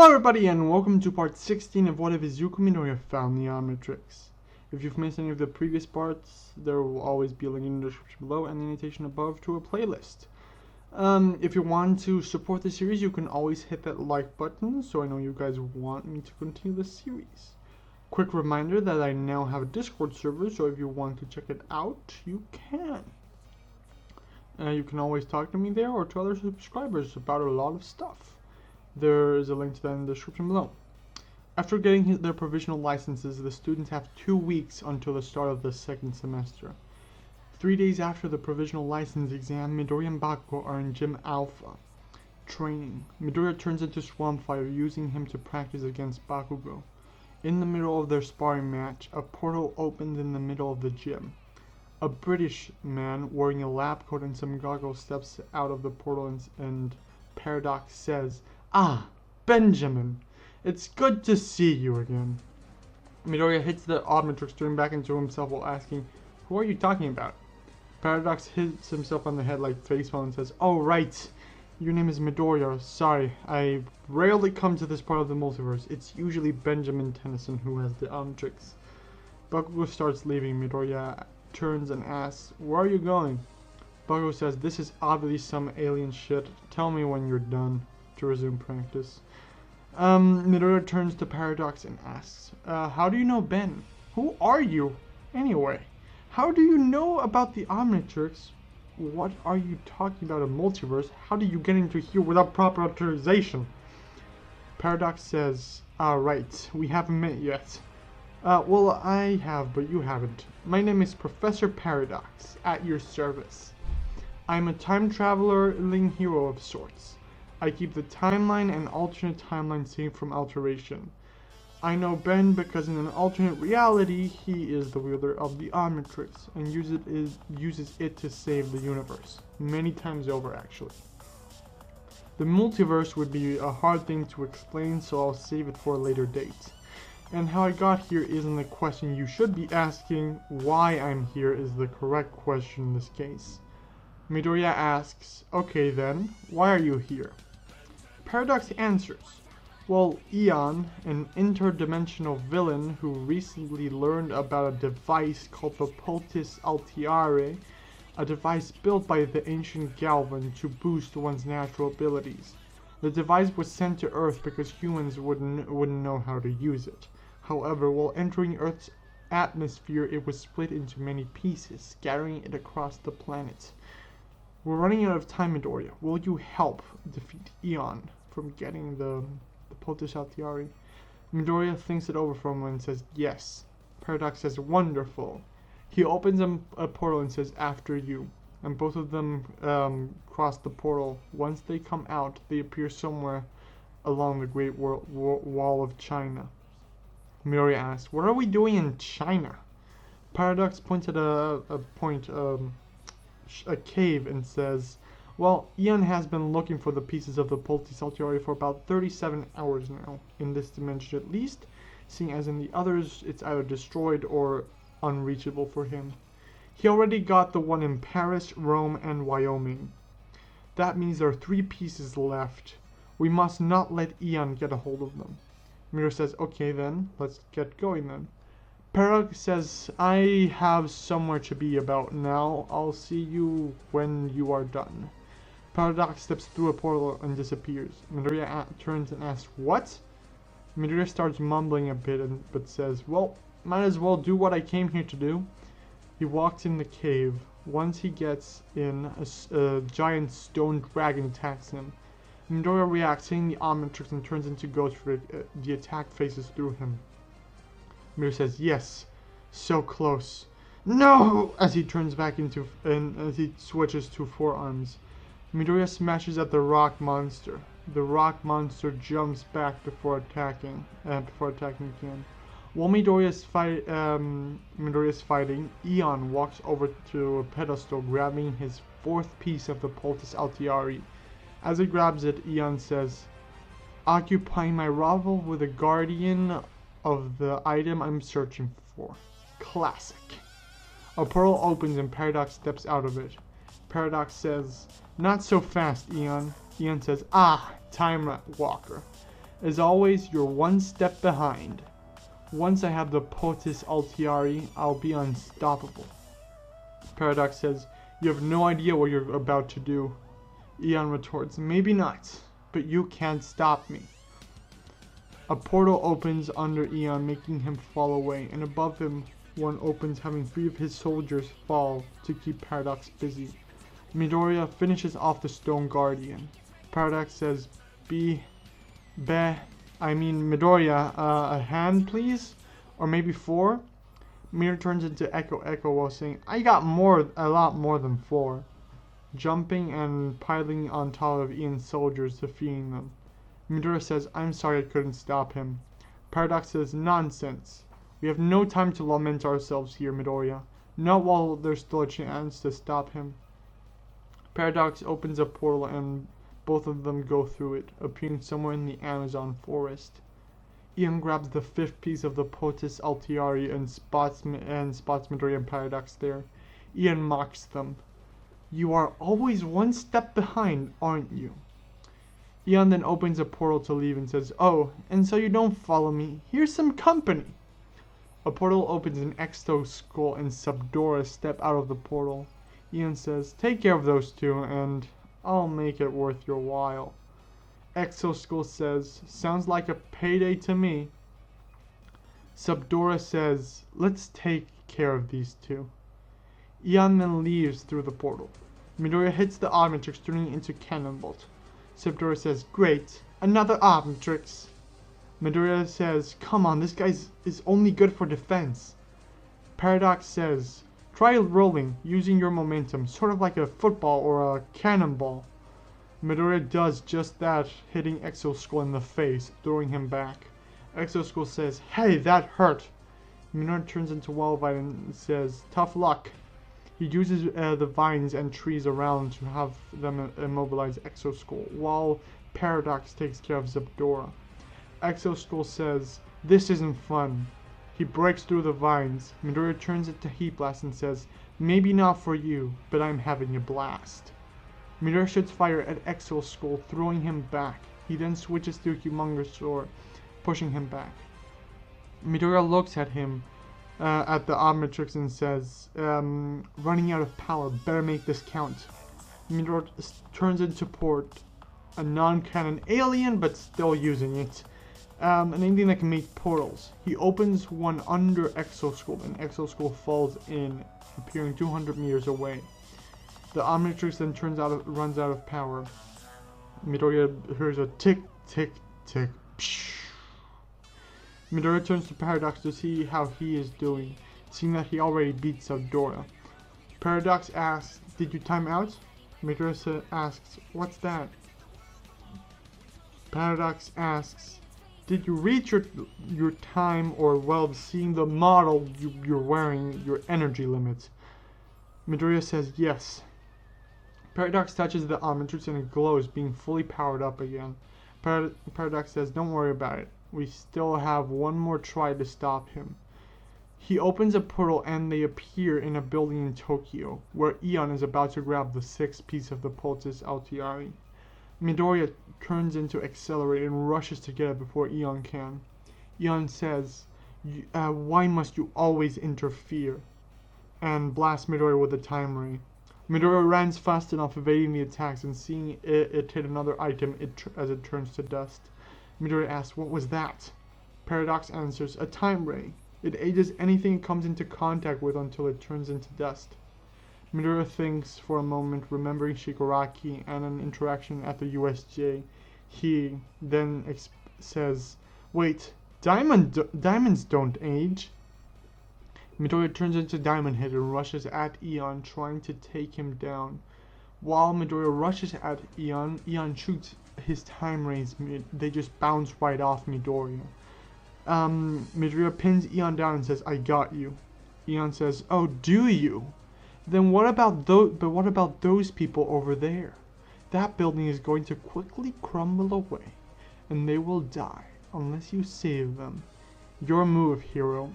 everybody, and welcome to part 16 of What If Izuku Midoriya Found the Omnitrix. If you've missed any of the previous parts, there will always be a link in the description below and the annotation above to a playlist. If you want to support the series, you can always hit that like button, so I know you guys want me to continue the series. Quick reminder that I now have a Discord server, so if you want to check it out, you can. You can always talk to me there or to other subscribers about a lot of stuff. There is a link to that in the description below. After getting their provisional licenses, the students have 2 weeks until the start of the second semester. 3 days after the provisional license exam, Midoriya and Bakugo are in Gym Alpha, training. Midoriya turns into Swampfire, using him to practice against Bakugo. In the middle of their sparring match, a portal opens in the middle of the gym. A British man wearing a lab coat and some goggles steps out of the portal and Paradox says, "Ah, Benjamin, it's good to see you again." Midoriya hits the Omnitrix, turning back into himself while asking, "Who are you talking about?" Paradox hits himself on the head like Facepalm and says, "Oh right, your name is Midoriya. Sorry, I rarely come to this part of the multiverse. It's usually Benjamin Tennyson who has the Omnitrix." Bakugo starts leaving. Midoriya turns and asks, "Where are you going?" Bakugo says, "This is obviously some alien shit. Tell me when you're done," to resume practice. Midoriya turns to Paradox and asks, "How do you know Ben? Who are you, anyway? How do you know about the Omnitrix? What are you talking about, a multiverse? How did you get into here without proper authorization?" Paradox says, "Right, we haven't met yet." Well, I have, but you haven't. My name is Professor Paradox, at your service. I'm a time traveling hero of sorts. I keep the timeline and alternate timeline safe from alteration. I know Ben because in an alternate reality, he is the wielder of the Omnitrix and uses it to save the universe. Many times over, actually. The multiverse would be a hard thing to explain, so I'll save it for a later date. And how I got here isn't the question you should be asking. Why I'm here is the correct question in this case. Midoriya asks, "Okay then, why are you here?" Paradox answers, "Well, Eon, an interdimensional villain who recently learned about a device called the Poultice Altiare, a device built by the ancient Galvan to boost one's natural abilities. The device was sent to Earth because humans wouldn't know how to use it. However, while entering Earth's atmosphere, it was split into many pieces, scattering it across the planet. We're running out of time, Midoriya. Will you help defeat Eon from getting the Poultice Altiare?" Midoriya thinks it over for a moment and says yes. Paradox says, "Wonderful." He opens a portal and says, "After you." And both of them cross the portal. Once they come out, they appear somewhere along the Great Wall of China. Midoriya asks, "What are we doing in China?" Paradox points at a cave and says, "Well, Eon has been looking for the pieces of the Poultice Altiare for about 37 hours now, in this dimension at least, seeing as in the others it's either destroyed or unreachable for him. He already got the one in Paris, Rome, and Wyoming. That means there are 3 pieces left. We must not let Eon get a hold of them." Midoriya says, "Okay then, let's get going then." Paradox says, "I have somewhere to be about now. I'll see you when you are done." Paradox steps through a portal and disappears. Midoriya turns and asks, "What?" Midoriya starts mumbling a bit but says, "Well, might as well do what I came here to do." He walks in the cave. Once he gets in, a giant stone dragon attacks him. Midoriya reacts, hitting the Omnitrix, and turns into Ghost Rig. The attack faces through him. Midoriya says, "Yes, so close." "No!" as he turns back into and as he switches to 4 arms. Midoriya smashes at the rock monster. The rock monster jumps back before attacking again. While Midoriya is fighting, Eon walks over to a pedestal, grabbing his 4th piece of the Poultice Altiare. As he grabs it, Eon says, "Occupying my rival with a guardian of the item I'm searching for. Classic." A portal opens and Paradox steps out of it. Paradox says, "Not so fast, Eon." Eon says, "Ah, Time Walker." As always, you're one step behind. Once I have the Potus Altiari, I'll be unstoppable. Paradox says, you have no idea what you're about to do. Eon retorts, maybe not, but you can't stop me. A portal opens under Eon, making him fall away, and above him one opens, having 3 of his soldiers fall to keep Paradox busy. Midoriya finishes off the Stone Guardian. Paradox says, Midoriya, a hand please? Or maybe 4? Mir turns into Echo while saying, I got a lot more than 4. Jumping and piling on top of Eon's soldiers, defeating them. Midoriya says, I'm sorry I couldn't stop him. Paradox says, nonsense. We have no time to lament ourselves here, Midoriya. Not while there's still a chance to stop him. Paradox opens a portal and both of them go through it, appearing somewhere in the Amazon forest. Eon grabs the 5th piece of the Potus Altiari and spots Midoriya and Paradox there. Eon mocks them. You are always one step behind, aren't you? Eon then opens a portal to leave and says, oh, and so you don't follow me. Here's some company. A portal opens and Exo Skull and Subdora step out of the portal. Eon says, take care of those 2 and I'll make it worth your while. Exo Skull says, sounds like a payday to me. Subdora says, let's take care of these 2. Eon then leaves through the portal. Midoriya hits the Omnitrix, turning it into Cannonbolt. Subdora says, great, another Omnitrix. Midoriya says, come on, this guy is only good for defense. Paradox says, try rolling, using your momentum, sort of like a football or a cannonball. Midoriya does just that, hitting Exo Skull in the face, throwing him back. Exo Skull says, hey, that hurt. Midoriya turns into Wildvine and says, tough luck. He uses the vines and trees around to have them immobilize Exo Skull, while Paradox takes care of Subdora. Exo Skull says, this isn't fun. He breaks through the vines. Midoriya turns it to Heat Blast and says, maybe not for you, but I'm having a blast. Midoriya shoots fire at Exo Skull, throwing him back. He then switches to Humongous Sword, pushing him back. Midoriya looks at him, at the Omnitrix and says, running out of power, better make this count. Midoriya turns into Port, a non-canon alien, but still using it. An alien that can make portals. He opens one under Exo Skull, and Exo Skull falls in, appearing 200 meters away. The Omnitrix then runs out of power. Midoriya hears a tick, tick, tick, psh. Midoriya turns to Paradox to see how he is doing, seeing that he already beat Subdora. Paradox asks, did you time out? Midoriya asks, what's that? Paradox asks, did you reach your time, or well, seeing the model you're wearing, your energy limit? Midoriya says yes. Paradox touches the Omnitrix and it glows, being fully powered up again. Paradox says, don't worry about it. We still have one more try to stop him. He opens a portal and they appear in a building in Tokyo, where Eon is about to grab the 6th piece of the Potus Altiari. Midoriya turns into Accelerate and rushes to get it before Eon can. Eon says, why must you always interfere? And blasts Midoriya with a Time Ray. Midoriya runs fast enough, evading the attacks and seeing it hit another item as it turns to dust. Midoriya asks, what was that? Paradox answers, a Time Ray. It ages anything it comes into contact with until it turns into dust. Midoriya thinks for a moment, remembering Shigaraki and an interaction at the USJ. He then says, wait, diamonds don't age. Midoriya turns into Diamond Head and rushes at Eon, trying to take him down. While Midoriya rushes at Eon, Eon shoots his Time Rays. They just bounce right off Midoriya. Midoriya pins Eon down and says, I got you. Eon says, oh, do you? Then what about those people over there? That building is going to quickly crumble away, and they will die unless you save them. Your move, hero.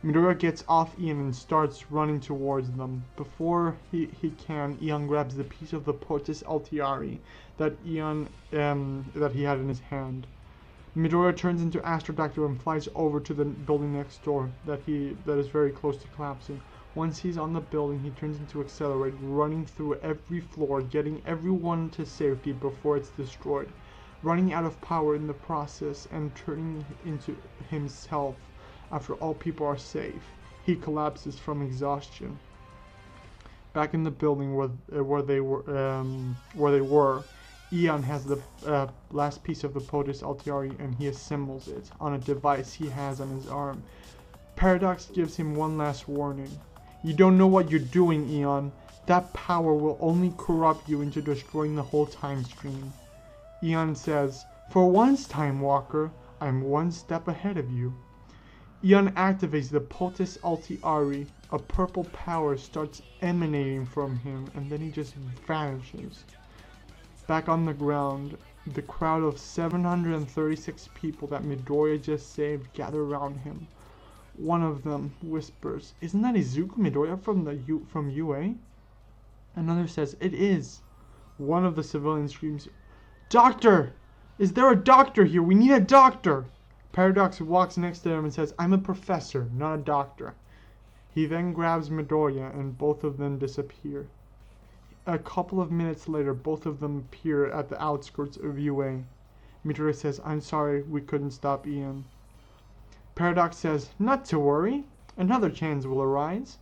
Midoriya gets off Eon and starts running towards them. Before he can, Eon grabs the piece of the Potus Altiari that he had in his hand. Midoriya turns into Astrodactyl and flies over to the building next door that is very close to collapsing. Once he's on the building, he turns into Accelerate, running through every floor, getting everyone to safety before it's destroyed, running out of power in the process and turning into himself after all people are safe. He collapses from exhaustion. Back in the building where they were, Eon has the last piece of the Potus Altiari and he assembles it on a device he has on his arm. Paradox gives him one last warning. You don't know what you're doing, Eon. That power will only corrupt you into destroying the whole time stream. Eon says, for once, Time Walker, I'm one step ahead of you. Eon activates the Potus Altiari. A purple power starts emanating from him and then he just vanishes. Back on the ground, the crowd of 736 people that Midoriya just saved gather around him. One of them whispers, "Isn't that Izuku Midoriya from UA?" Another says, "It is." One of the civilians screams, "Doctor! Is there a doctor here? We need a doctor!" Paradox walks next to him and says, "I'm a professor, not a doctor." He then grabs Midoriya and both of them disappear. A couple of minutes later, both of them appear at the outskirts of UA. Midoriya says, "I'm sorry, we couldn't stop Ian." Paradox says, "Not to worry. Another chance will arise.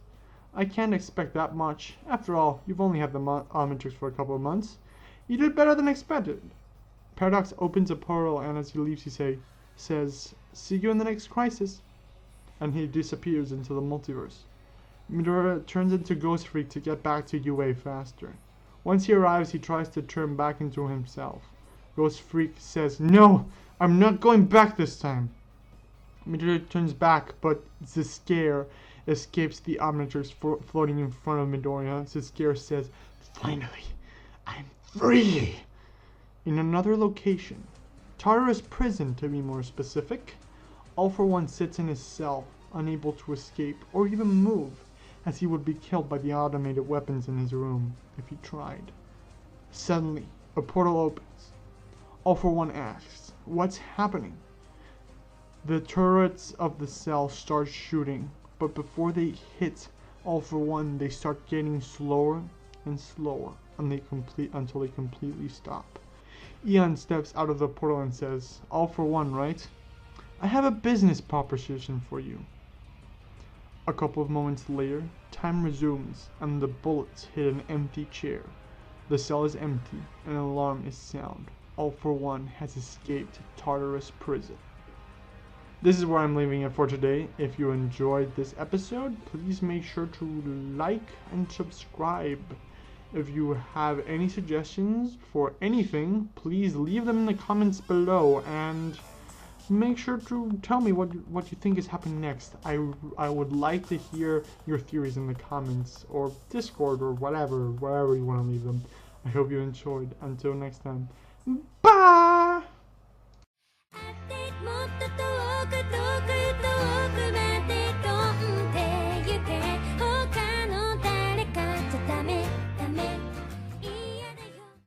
I can't expect that much. After all, you've only had the Omnitrix for a couple of months. You did better than expected." Paradox opens a portal and as he leaves he says, "See you in the next crisis." And he disappears into the multiverse. Midoriya turns into Ghost Freak to get back to UA faster. Once he arrives, he tries to turn back into himself. Ghost Freak says, "No, I'm not going back this time." Midoriya turns back, but Zscair escapes the Omnitrix floating in front of Midoriya. Zscair says, "Finally, I'm free." In another location, Tartarus Prison to be more specific, All For One sits in his cell, unable to escape or even move, as he would be killed by the automated weapons in his room if he tried. Suddenly, a portal opens. All For One asks, "What's happening?" The turrets of the cell start shooting, but before they hit All For One, they start getting slower and slower until they completely stop. Eon steps out of the portal and says, "All For One, right? I have a business proposition for you." A couple of moments later, time resumes and the bullets hit an empty chair. The cell is empty and an alarm is sound. All For One has escaped Tartarus Prison. This is where I'm leaving it for today. If you enjoyed this episode, please make sure to like and subscribe. If you have any suggestions for anything, please leave them in the comments below and make sure to tell me what you think is happening next. I would like to hear your theories in the comments or Discord or wherever you want to leave them. I hope you enjoyed. Until next time, bye!